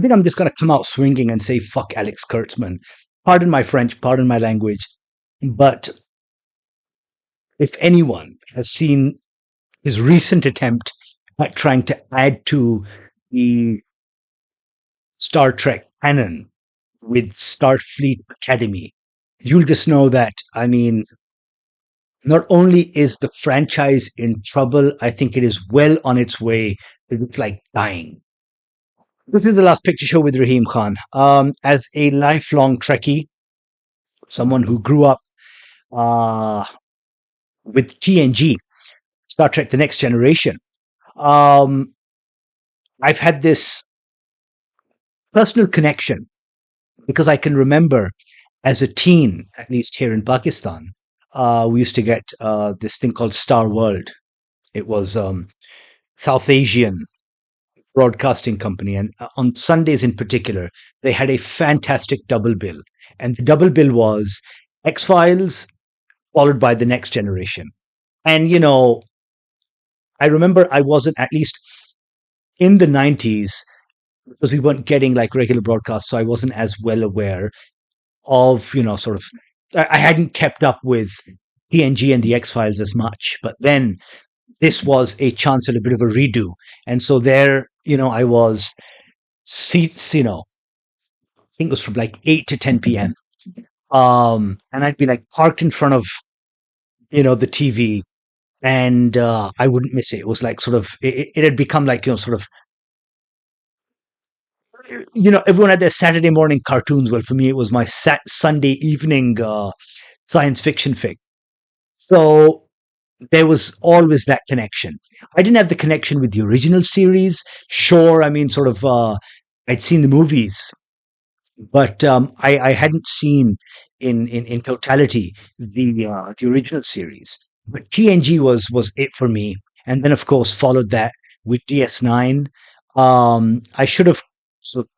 I think I'm just going to come out swinging and say, fuck Alex Kurtzman. Pardon my French, pardon my language. But if anyone has seen his recent attempt at trying to add to the Star Trek canon with Starfleet Academy, you'll just know that, I mean, not only is the franchise in trouble, I think it is well on its way to just like dying. This is the last picture show with Rahim Khan. As a lifelong Trekkie, someone who grew up uh, with TNG, Star Trek The Next Generation, um, I've had this personal connection because I can remember as a teen, at least here in Pakistan, we used to get this thing called Star World. It was South Asian broadcasting company, and on Sundays in particular, they had a fantastic double bill, and the double bill was X-Files followed by The Next Generation. And I remember I wasn't, at least in the 90s, because we weren't getting like regular broadcasts, so I wasn't as well aware of, sort of, I hadn't kept up with TNG and the X-Files as much. But then this was a chance at a bit of a redo. And so there, I was seats, I think it was from like 8 to 10 p.m. And I'd be like parked in front of, the TV, and I wouldn't miss it. It was like sort of, it had become like, sort of, everyone had their Saturday morning cartoons. Well, for me, it was my Sunday evening science fiction fic. So there was always that connection. I didn't have the connection with the original series. Sure, I mean, sort of, I'd seen the movies, but I hadn't seen in totality the original series. But TNG was it for me, and then of course followed that with DS9. I should have sort of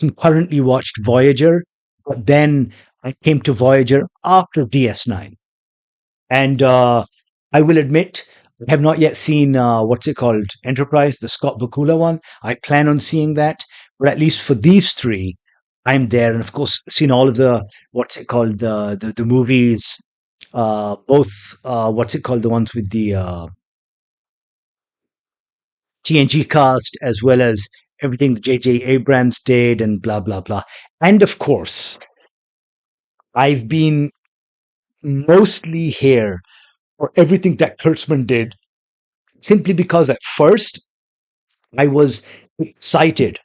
concurrently watched Voyager, but then I came to Voyager after DS9, and I will admit I have not yet seen what's it called, Enterprise, the Scott Bakula one. I plan on seeing that, but at least for these three, I'm there, and of course seen all of the what's it called, the movies, both what's it called, the ones with the TNG cast, as well as everything that J.J. Abrams did, and blah blah blah. And of course, I've been mostly here for everything that Kurtzman did, simply because at first I was excited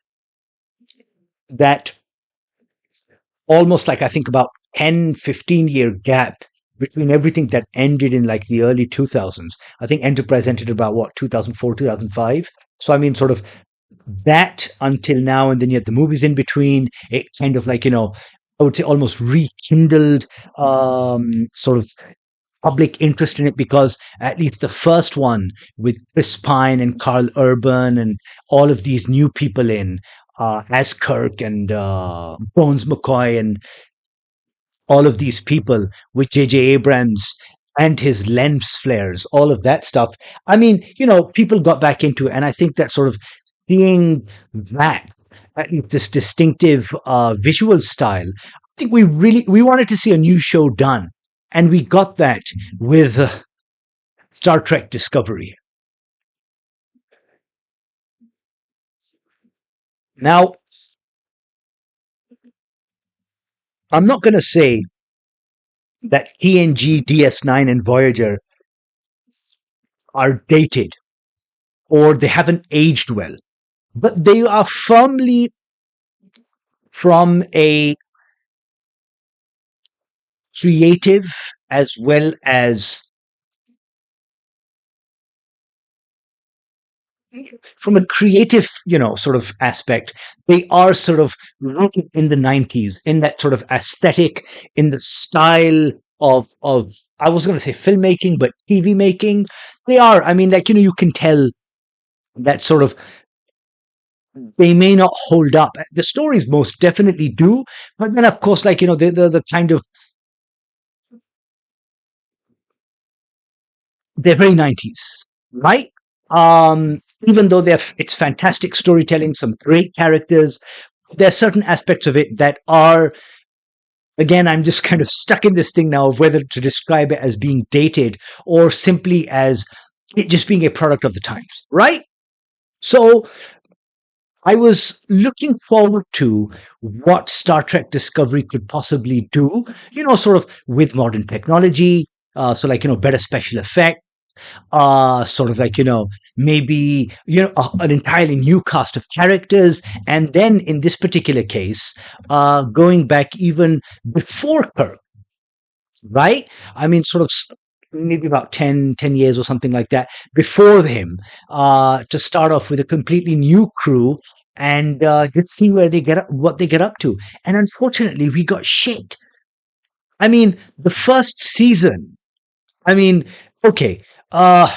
that almost like I think about 10-15 year gap between everything that ended in like the early 2000s. I think Enterprise ended about what, 2004, 2005. So I mean, sort of that until now, and then you had the movies in between. It kind of like, I would say almost rekindled sort of public interest in it, because at least the first one with Chris Pine and Carl Urban and all of these new people in, as Kirk and Bones McCoy and all of these people, with J.J. Abrams and his lens flares, all of that stuff. I mean, people got back into it, and I think that sort of seeing that, this distinctive visual style, I think we wanted to see a new show done, and we got that with Star Trek Discovery. Now, I'm not going to say that TNG, DS9, and Voyager are dated or they haven't aged well, but they are firmly from a creative as well as from a creative, sort of aspect. They are sort of rooted in the 90s, in that sort of aesthetic, in the style of I was going to say filmmaking, but TV making. They are, I mean, like, you can tell that sort of they may not hold up. The stories most definitely do, but then of course, like, the kind of, they're very 90s, right? Even though it's fantastic storytelling, some great characters, There are certain aspects of it that are, again, I'm just kind of stuck in this thing now of whether to describe it as being dated or simply as it just being a product of the times, right? So I was looking forward to what Star Trek Discovery could possibly do, sort of with modern technology. So, like, better special effects, sort of like, maybe, an entirely new cast of characters. And then in this particular case, going back even before Kirk, right? I mean, sort of maybe about 10 years or something like that before him, to start off with a completely new crew and just see where they get up, what they get up to. And unfortunately, we got shit. I mean, the first season. I mean, okay. I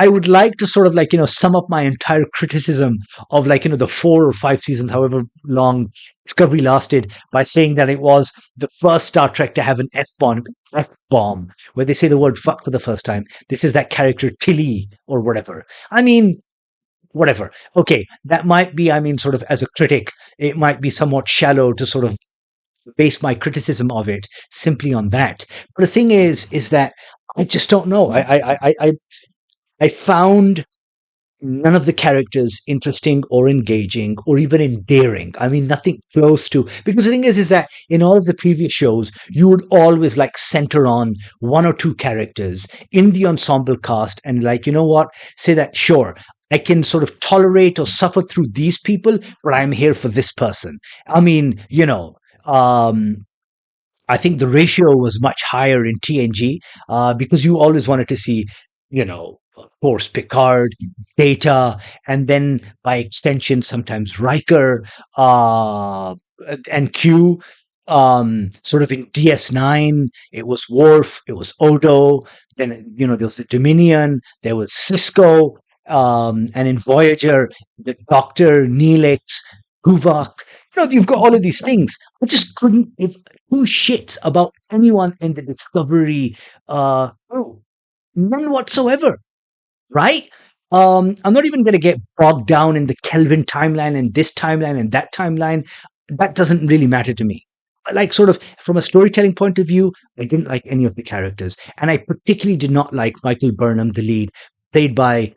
would like to sort of like, sum up my entire criticism of like, the 4 or 5 seasons, however long Discovery lasted, by saying that it was the first Star Trek to have an F bomb, where they say the word fuck for the first time. This is that character Tilly or whatever. I mean, whatever. Okay, that might be, I mean, sort of as a critic, it might be somewhat shallow to sort of base my criticism of it simply on that. But the thing is that I just don't know. I found none of the characters interesting or engaging or even endearing. I mean, nothing close to, because the thing is that in all of the previous shows, you would always like center on one or two characters in the ensemble cast and like, you know what, say that, sure, I can sort of tolerate or suffer through these people, but I'm here for this person. I mean, I think the ratio was much higher in TNG, because you always wanted to see, of course, Picard, Data, and then by extension, sometimes Riker, and Q. Sort of in DS9, it was Worf, it was Odo, then, there was the Dominion, there was Cisco, and in Voyager, the Doctor, Neelix, Tuvok. You've got all of these things. I just couldn't give two shits about anyone in the Discovery crew. None whatsoever, right? I'm not even going to get bogged down in the Kelvin timeline and this timeline and that timeline. That doesn't really matter to me. Like, sort of from a storytelling point of view, I didn't like any of the characters. And I particularly did not like Michael Burnham, the lead, played by,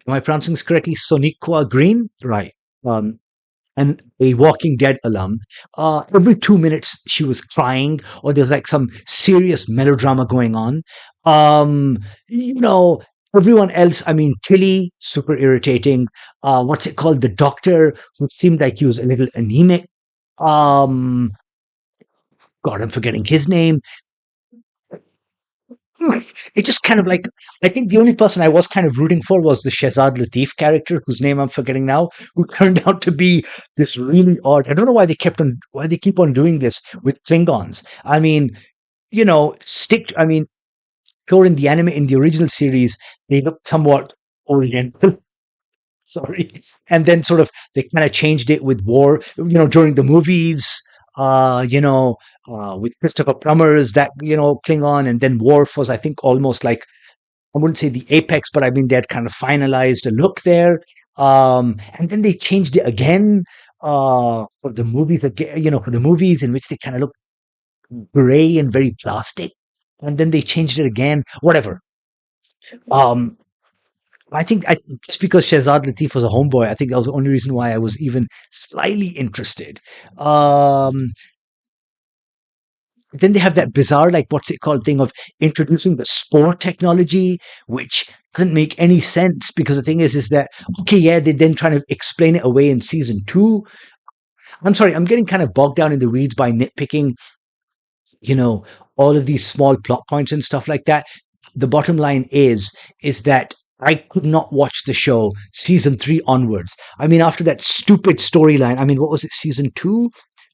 am I pronouncing this correctly? Soniqua Green? Right. Um, and a Walking Dead alum. Every 2 minutes, she was crying, or there's like some serious melodrama going on. Um, you know, Everyone else, I mean, Tilly, super irritating. What's it called? The doctor, who seemed like he was a little anemic. Um, God, I'm forgetting his name. It just kind of like, I think the only person I was kind of rooting for was the Shazad Latif character, whose name I'm forgetting now, who turned out to be this really odd. I don't know why they keep on doing this with Klingons. I mean, I mean, sure, in the anime, in the original series, they look somewhat oriental. Sorry. And then sort of they kind of changed it with war, during the movies, with Christopher Plummer's that, Klingon, and then Worf was, I think, almost like, I wouldn't say the apex, but I mean, they had kind of finalized a look there. And then they changed it again, for the movies, again, for the movies in which they kind of look gray and very plastic. And then they changed it again, whatever. Um, I think just because Shahzad Latif was a homeboy, I think that was the only reason why I was even slightly interested. Um, then they have that bizarre, like, what's it called, thing of introducing the spore technology, which doesn't make any sense, because the thing is that, okay, yeah, they then try to explain it away in season 2. I'm sorry, I'm getting kind of bogged down in the weeds by nitpicking, you know, all of these small plot points and stuff like that. The bottom line is that I could not watch the show season 3 onwards. I mean, after that stupid storyline, I mean, what was it? Season 2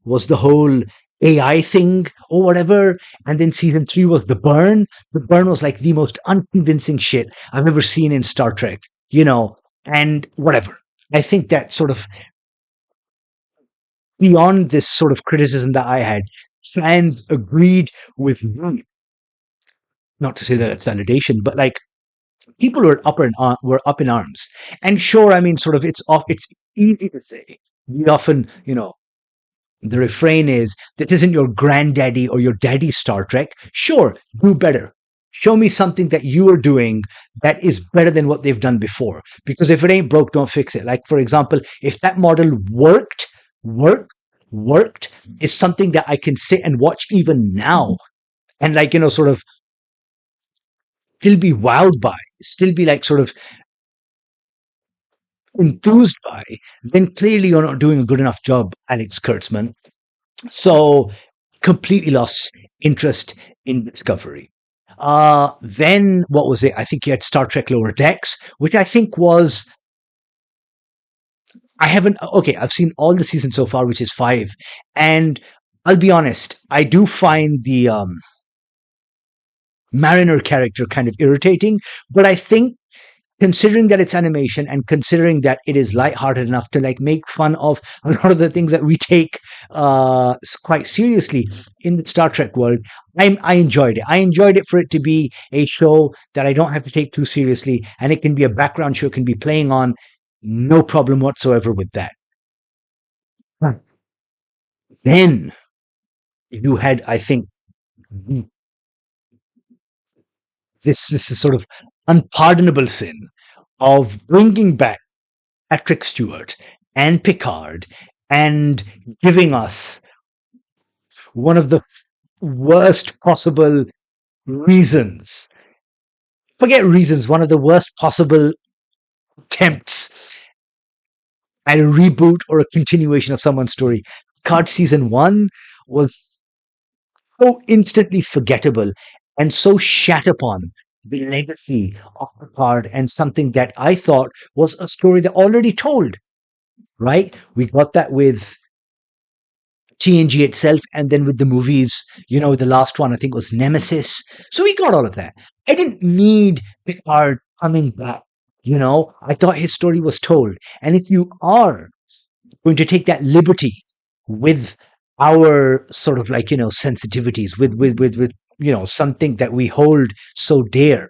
was the whole AI thing or whatever. And then season 3 was the burn. The burn was like the most unconvincing shit I've ever seen in Star Trek, and whatever. I think that sort of beyond this sort of criticism that I had, fans agreed with me. Not to say that it's validation, but like, people were were up in arms. And sure, I mean, sort of, it's easy to say. We often, the refrain is that isn't your granddaddy or your daddy's Star Trek. Sure, do better. Show me something that you are doing that is better than what they've done before. Because if it ain't broke, don't fix it. Like, for example, if that model worked, worked, is something that I can sit and watch even now and, like, sort of still be wowed by, still be like sort of enthused by, then clearly you're not doing a good enough job, Alex Kurtzman. So completely lost interest in Discovery. Then what was it? I think you had Star Trek Lower Decks, which I think was I haven't okay, I've seen all the seasons so far, which is five. And I'll be honest, I do find the Mariner character kind of irritating, but I think considering that it's animation and considering that it is lighthearted enough to like make fun of a lot of the things that we take quite seriously in the Star Trek world, I enjoyed it. I enjoyed it for it to be a show that I don't have to take too seriously, and it can be a background show, can be playing on, no problem whatsoever with that. But then you had, I think, this is sort of unpardonable sin of bringing back Patrick Stewart and Picard and giving us one of the worst possible reasons. Forget reasons, one of the worst possible attempts at a reboot or a continuation of someone's story. Picard season one was so instantly forgettable and so shat upon the legacy of Picard and something that I thought was a story that already told, right? We got that with TNG itself, and then with the movies, the last one I think was Nemesis. So we got all of that. I didn't need Picard coming back. I thought his story was told. And if you are going to take that liberty with our sort of like, sensitivities, with something that we hold so dear,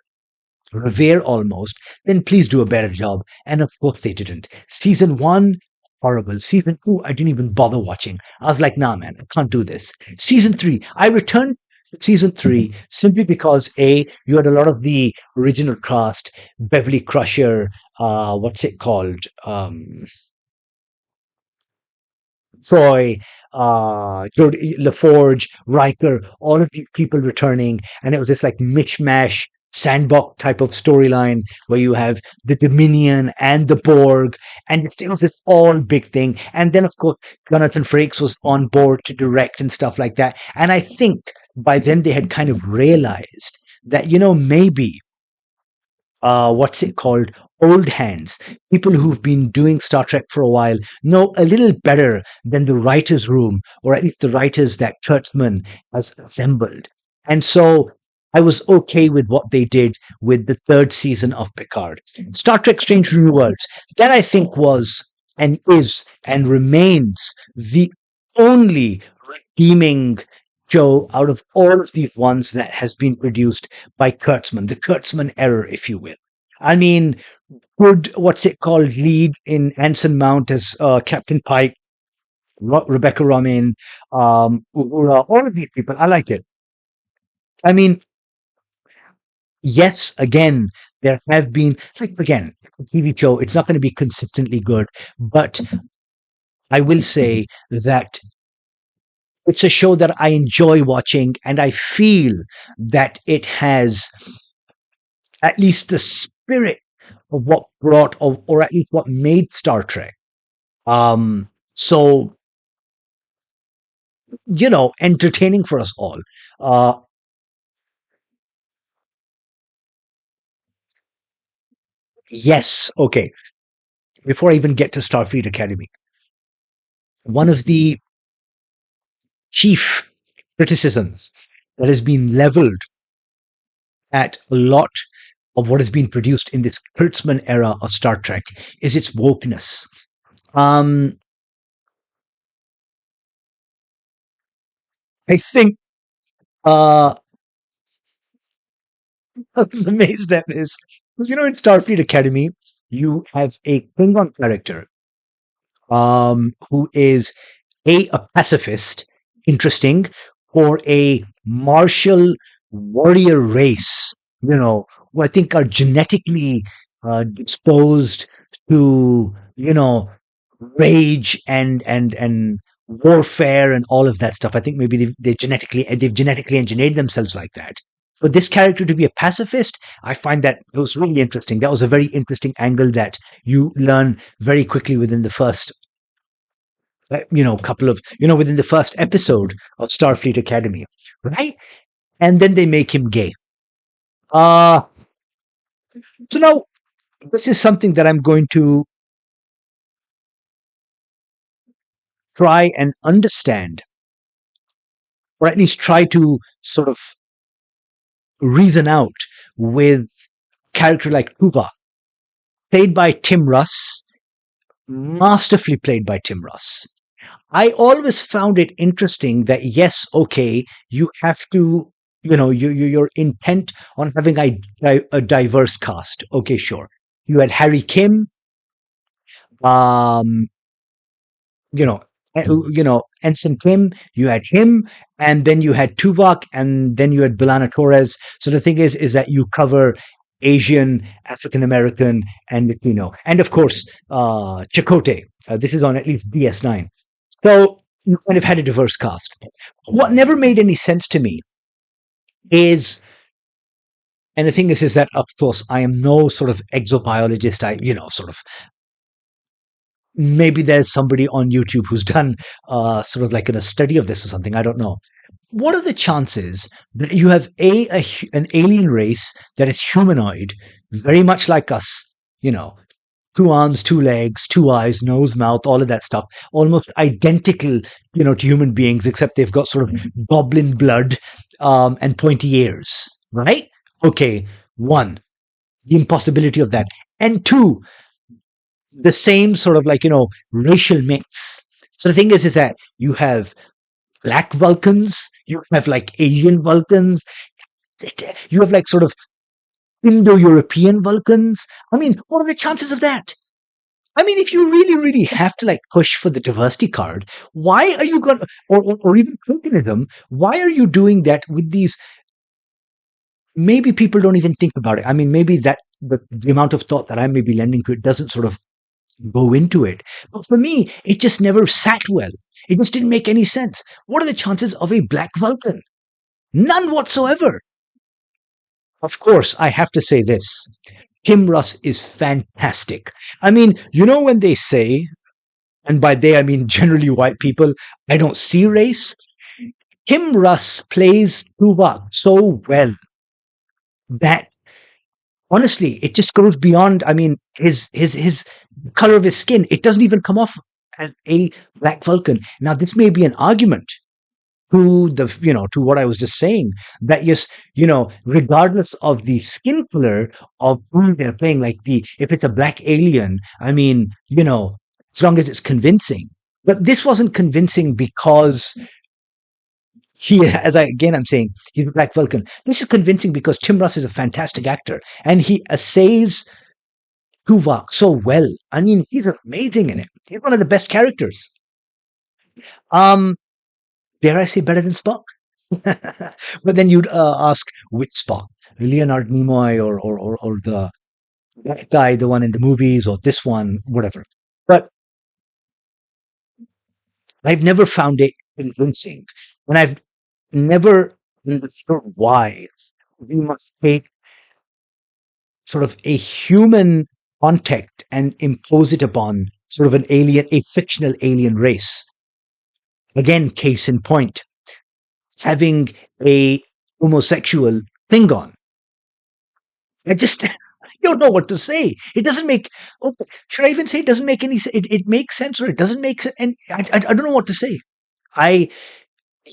revere almost, then please do a better job. And of course they didn't. Season one, horrible. Season two, I didn't even bother watching. I was like, nah, man, I can't do this. Season three, I returned to season three simply because you had a lot of the original cast, Beverly Crusher, what's it called? Troy, Jodie LaForge, Riker, all of these people returning, and it was this like mishmash sandbox type of storyline where you have the Dominion and the Borg, and it was this all big thing. And then, of course, Jonathan Frakes was on board to direct and stuff like that. And I think by then they had kind of realized that maybe what's it called? Old hands, people who've been doing Star Trek for a while, know a little better than the writer's room, or at least the writers that Kurtzman has assembled. And so I was okay with what they did with the third season of Picard. Star Trek Strange New Worlds, that I think was and is and remains the only redeeming show out of all of these ones that has been produced by Kurtzman, the Kurtzman Era, if you will. I mean, good, what's it called, lead in Anson Mount as Captain Pike, Rebecca Romaine, Uhura, all of these people. I like it. I mean, yes, again, there have been, like, again, a TV show, it's not going to be consistently good, but I will say that it's a show that I enjoy watching, and I feel that it has at least the spirit of what brought, or at least what made Star Trek. So entertaining for us all. Uh, yes, okay. Before I even get to Starfleet Academy, one of the chief criticisms that has been leveled at a lot of what has been produced in this Kurtzman era of Star Trek is its wokeness. Um, I think uh, I was amazed at this because in Starfleet Academy you have a Klingon character who is a pacifist, interesting, or a martial warrior race, who I think are genetically disposed to, rage and warfare and all of that stuff. I think maybe they've genetically engineered themselves like that. For this character to be a pacifist, I find that it was really interesting. That was a very interesting angle that you learn very quickly within the first couple of, within the first episode of Starfleet Academy, right? And then they make him gay. Uh, so now this is something that I'm going to try and understand, or at least try to sort of reason out with a character like Tuba, played by Tim Russ, masterfully played by Tim Russ. I always found it interesting that yes, okay, you have to, you're intent on having a diverse cast. Okay, sure. You had Harry Kim, um, you know, Ensign Kim. You had him, and then you had Tuvok, and then you had Bilana Torres. So the thing is that you cover Asian, African American, and Latino, and of course, Chakotay. This is on at least DS9. So you kind of had a diverse cast. What never made any sense to me is, and the thing is that of course I am no sort of exobiologist. Sort of maybe there's somebody on YouTube who's done sort of like a study of this or something. I don't know. What are the chances that you have an alien race that is humanoid, very much like us, 2 arms, 2 legs, 2 eyes, nose, mouth, all of that stuff, almost identical, to human beings, except they've got sort of goblin blood and pointy ears, right? Okay, one, the impossibility of that. And two, the same sort of like, racial mix. So the thing is that you have black Vulcans, you have like Asian Vulcans, you have like sort of Indo-European Vulcans. I mean, what are the chances of that? I mean, if you really, really have to like push for the diversity card, why are you going to, or even tokenism, why are you doing that with these? Maybe people don't even think about it. I mean, maybe that the amount of thought that I may be lending to it doesn't sort of go into it. But for me, it just never sat well. It just didn't make any sense. What are the chances of a black Vulcan? None whatsoever. Of course, I have to say this. Kim Russ is fantastic. I mean, when they say, and by they I mean generally white people, I don't see race. Kim Russ plays Tuvok so well that honestly, it just goes beyond. I mean, his color of his skin. It doesn't even come off as a black Vulcan. Now, this may be an argument to to what I was just saying, that yes, regardless of the skin color of who they're playing, like if it's a black alien, I mean, as long as it's convincing. But this wasn't convincing because I'm saying, he's a black Vulcan. This is convincing because Tim Russ is a fantastic actor and he essays Tuvok so well. I mean, he's amazing in it. He's one of the best characters. Dare I say better than Spock? But then you'd ask which Spock, Leonard Nimoy or the that guy, the one in the movies, or this one, whatever. But I've never found it convincing, and I've never understood why we must take sort of a human contact and impose it upon sort of a fictional alien race. Again, case in point, having a homosexual Klingon. I don't know what to say. It doesn't make. Okay, should I even say it doesn't make any? It makes sense, or it doesn't make sense. And I don't know what to say.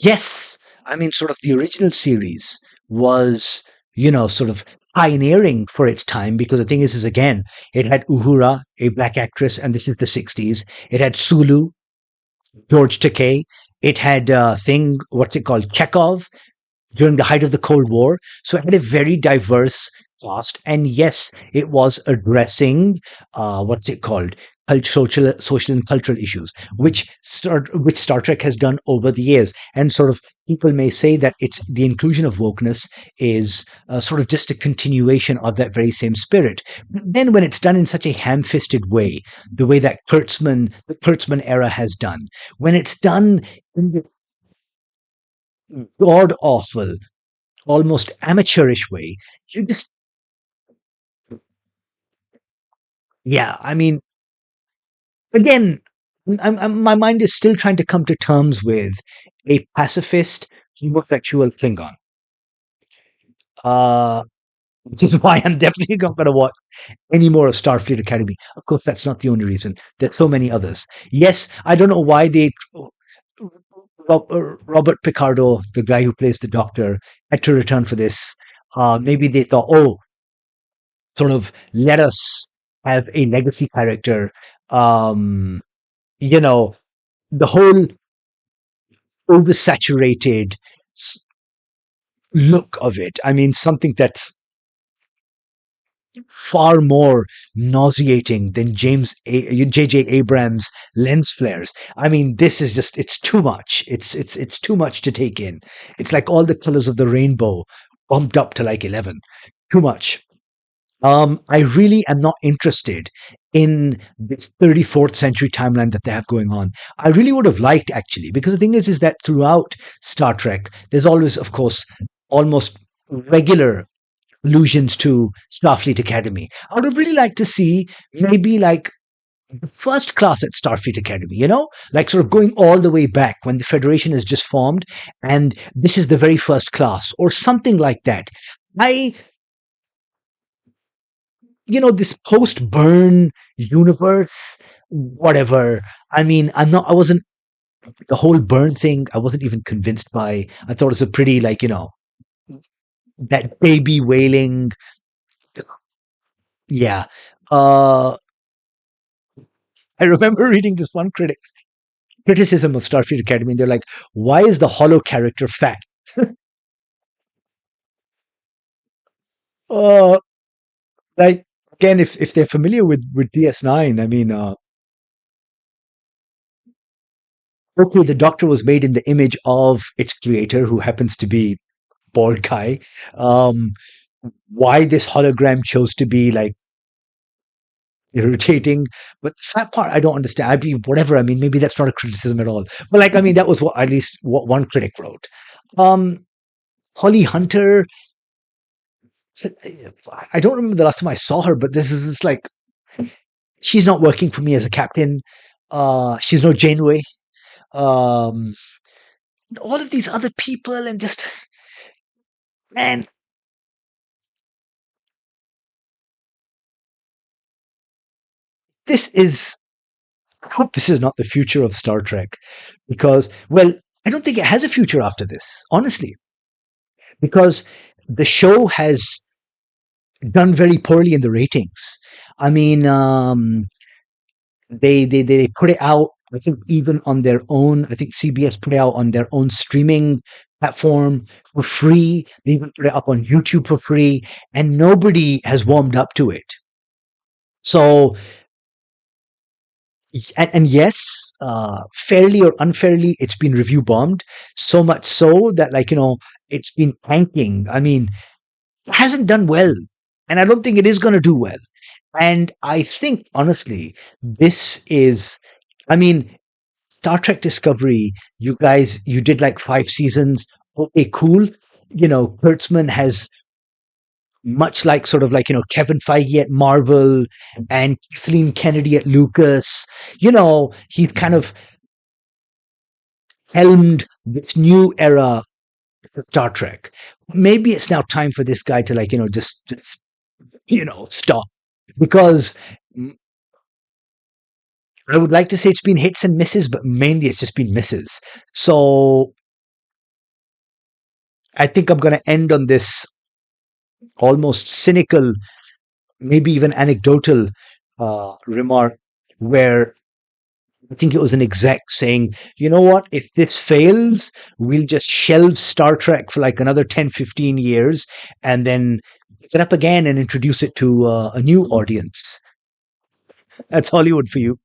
Yes, I mean, sort of the original series was, sort of pioneering for its time, because the thing is again, it had Uhura, a black actress, and this is the 60s. It had Sulu, George Takei. It had what's it called, Chekhov, during the height of the Cold War. So it had a very diverse cast. And yes, it was addressing, what's it called, social and cultural issues, which Star Trek has done over the years. And sort of people may say that it's the inclusion of wokeness is sort of just a continuation of that very same spirit. But then, when it's done in such a ham-fisted way, the way that the Kurtzman era has done, when it's done in this god awful, almost amateurish way, you just yeah. I mean, again, my mind is still trying to come to terms with a pacifist homosexual Klingon. Uh, which is why I'm definitely not going to watch any more of Starfleet Academy. Of course, that's not the only reason. There's so many others. Yes, I don't know why Robert Picardo, the guy who plays the Doctor, had to return for this. Maybe they thought, oh, sort of let us have a legacy character. Um, you know, the whole oversaturated look of it. I mean, something that's far more nauseating than J.J. Abrams' lens flares. I mean, this is just, it's too much. It's too much to take in. It's like all the colors of the rainbow bumped up to like 11. Too much. I really am not interested in this 34th century timeline that they have going on. I really would have liked, actually, because the thing is that throughout Star Trek, there's always, of course, almost regular allusions to Starfleet Academy. I would have really liked to see maybe like the first class at Starfleet Academy, like sort of going all the way back when the Federation is just formed and this is the very first class or something like that. I this post burn universe, whatever. I mean, I wasn't, the whole burn thing, I wasn't even convinced by. I thought it was a pretty, like, that baby wailing. Yeah. Uh, I remember reading this one criticism of Starfleet Academy, and they're like, why is the hollow character fat? Uh, like, again, if they're familiar with DS9, I mean, okay, the Doctor was made in the image of its creator, who happens to be bald guy. Um, why this hologram chose to be like irritating, but that part I don't understand. I'd be whatever. I mean, maybe that's not a criticism at all. But like, I mean, that was what at least what one critic wrote. Um, Holly Hunter. I don't remember the last time I saw her, but this is just like she's not working for me as a captain. She's no Janeway. Um, all of these other people, and just man, this is. I hope this is not the future of Star Trek, because, well, I don't think it has a future after this, honestly, because the show has done very poorly in the ratings. I mean, they put it out. I think even on their own. I think CBS put it out on their own streaming platform for free. They even put it up on YouTube for free, and nobody has warmed up to it. So, and yes, fairly or unfairly, it's been review bombed. So much so that, like, it's been tanking. I mean, it hasn't done well, and I don't think it is going to do well. And I think, honestly, this is, I mean, Star Trek Discovery, you guys, you did like 5 seasons. Okay, cool. Kurtzman has, much like sort of like, Kevin Feige at Marvel and Kathleen Kennedy at Lucas, he's kind of helmed this new era of Star Trek. Maybe it's now time for this guy to, like, just stop, because I would like to say it's been hits and misses, but mainly it's just been misses. So I think I'm going to end on this almost cynical, maybe even anecdotal remark, where I think it was an exec saying, you know what, if this fails, we'll just shelve Star Trek for like another 10, 15 years and then pick it up again and introduce it to a new audience. That's Hollywood for you.